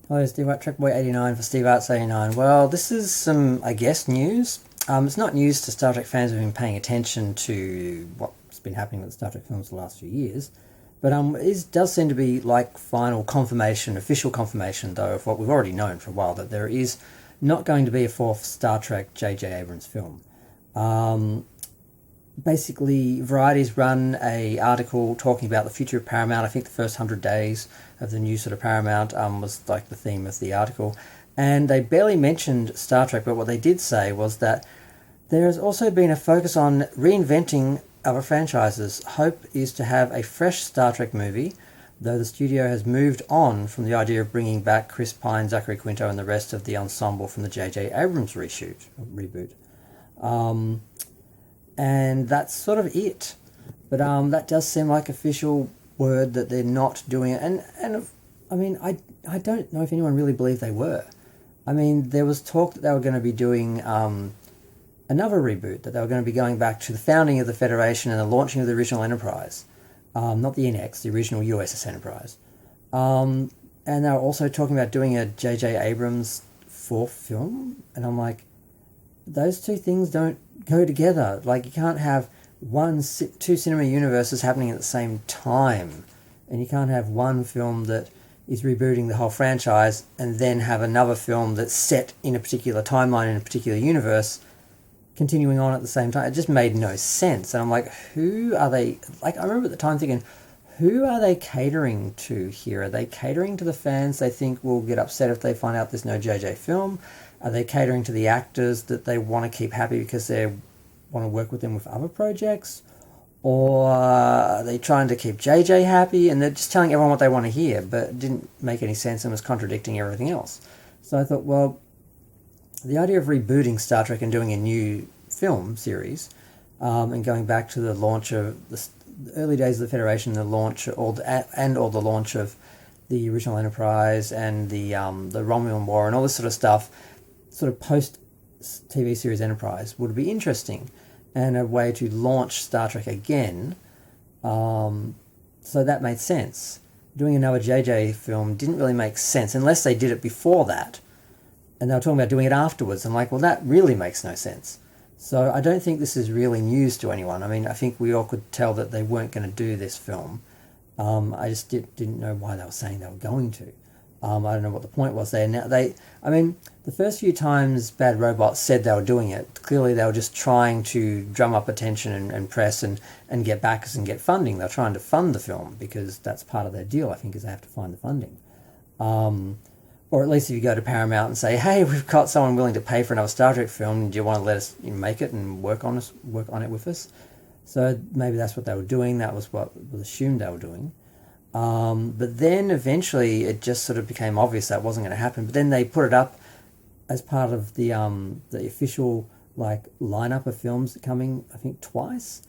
Hello, Steve Art, Trekboy89 for Steve Arts 89. Well, this is some, I guess, news. It's not news to Star Trek fans who've been paying attention to what's been happening with the Star Trek films the last few years. But does seem to be like final confirmation, official confirmation, though, of what we've already known for a while, that there is not going to be a fourth Star Trek J.J. Abrams film. Basically, Variety's run a article talking about the future of Paramount. I think the first 100 days of the new sort of Paramount was like the theme of the article. And they barely mentioned Star Trek, but what they did say was that there has also been a focus on reinventing other franchises. Hope is to have a fresh Star Trek movie, though the studio has moved on from the idea of bringing back Chris Pine, Zachary Quinto, and the rest of the ensemble from the J.J. Abrams reboot. And that's sort of it. But that does seem like official word that they're not doing it. And I mean, I don't know if anyone really believed they were. I mean, there was talk that they were going to be doing another reboot, that they were going to be going back to the founding of the Federation and the launching of the original Enterprise. Not the NX, the original USS Enterprise. And they were also talking about doing a J.J. Abrams fourth film. And I'm like, those two things don't go together. Like, you can't have two cinema universes happening at the same time, and you can't have one film that is rebooting the whole franchise and then have another film that's set in a particular timeline in a particular universe continuing on at the same time. It just made no sense. And I'm like, who are they? Like, I remember at the time thinking, who are they catering to here? Are they catering to the fans they think will get upset if they find out there's no JJ film? Are they catering to the actors that they want to keep happy because they want to work with them with other projects? Or are they trying to keep JJ happy? And they're just telling everyone what they want to hear, but it didn't make any sense and was contradicting everything else. So I thought, well, the idea of rebooting Star Trek and doing a new film series and going back to the launch of the early days of the Federation, the launch or the launch of the original Enterprise and the Romulan War and all this sort of stuff, sort of post TV series Enterprise, would be interesting and a way to launch Star Trek again. So that made sense. Doing another JJ film didn't really make sense unless they did it before that. And they were talking about doing it afterwards. I'm like, well, that really makes no sense. So I don't think this is really news to anyone. I mean, I think we all could tell that they weren't going to do this film. I just didn't know why they were saying they were going to. I don't know what the point was there. Now I mean, the first few times Bad Robot said they were doing it, clearly they were just trying to drum up attention and press and get backers and get funding. They're trying to fund the film because that's part of their deal, I think, is they have to find the funding. Or at least if you go to Paramount and say, hey, we've got someone willing to pay for another Star Trek film, do you want to let us make it and work on it with us? So maybe that's what they were doing. That was what was assumed they were doing. But then eventually it just sort of became obvious that wasn't going to happen. But then they put it up as part of the official lineup of films coming, I think, twice.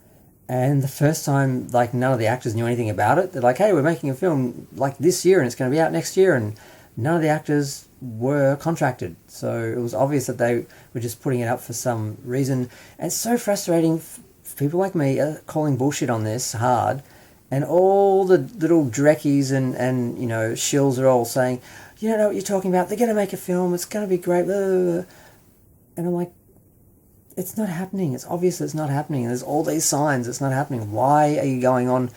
And the first time, none of the actors knew anything about it. They're like, hey, we're making a film this year and it's going to be out next year. And none of the actors were contracted. So it was obvious that they were just putting it up for some reason. And it's so frustrating for people like me calling bullshit on this hard. And all the little dreckies and shills are all saying, you don't know what you're talking about. They're going to make a film. It's going to be great. Blah, blah, blah. And I'm like, it's not happening. It's obvious it's not happening. And there's all these signs it's not happening. Why are you going on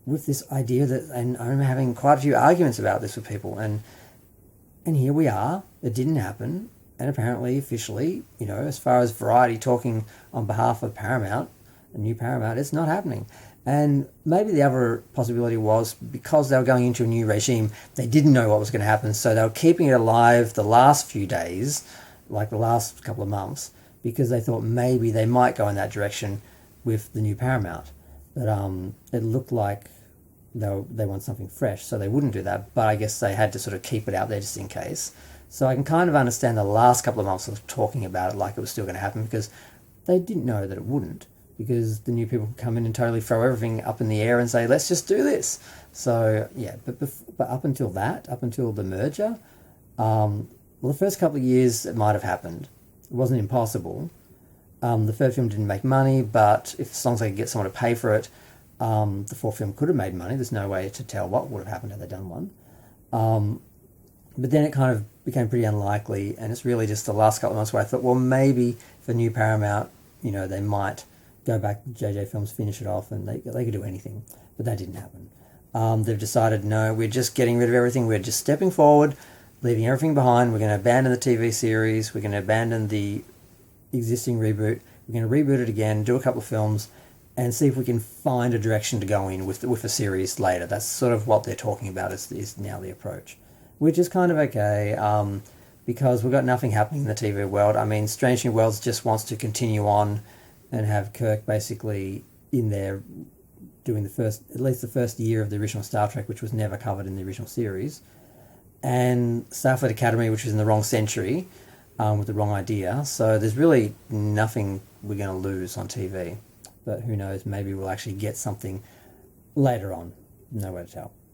with this idea that... And I remember having quite a few arguments about this with people. And here we are. It didn't happen. And apparently, officially, as far as Variety talking on behalf of Paramount, the new Paramount, it's not happening. And maybe the other possibility was because they were going into a new regime, they didn't know what was going to happen, so they were keeping it alive the last few days, like the last couple of months, because they thought maybe they might go in that direction with the new Paramount. But it looked like they want something fresh, so they wouldn't do that, but I guess they had to sort of keep it out there just in case. So I can kind of understand the last couple of months of talking about it like it was still going to happen, because they didn't know that it wouldn't. Because the new people could come in and totally throw everything up in the air and say, let's just do this. So, yeah, but up until the merger, the first couple of years it might have happened. It wasn't impossible. The third film didn't make money, but as long as they could get someone to pay for it, the fourth film could have made money. There's no way to tell what would have happened had they done one. But then it kind of became pretty unlikely, and it's really just the last couple of months where I thought, well, maybe for new Paramount, they might go back to JJ Films, finish it off, and they could do anything. But that didn't happen. They've decided, no, we're just getting rid of everything. We're just stepping forward, leaving everything behind. We're going to abandon the TV series. We're going to abandon the existing reboot. We're going to reboot it again, do a couple of films, and see if we can find a direction to go in with a series later. That's sort of what they're talking about is now the approach, which is kind of okay, because we've got nothing happening in the TV world. I mean, Strange New Worlds just wants to continue on and have Kirk basically in there doing at least the first year of the original Star Trek, which was never covered in the original series, and Starfleet Academy, which was in the wrong century, with the wrong idea. So there's really nothing we're going to lose on TV. But who knows, maybe we'll actually get something later on. No way to tell.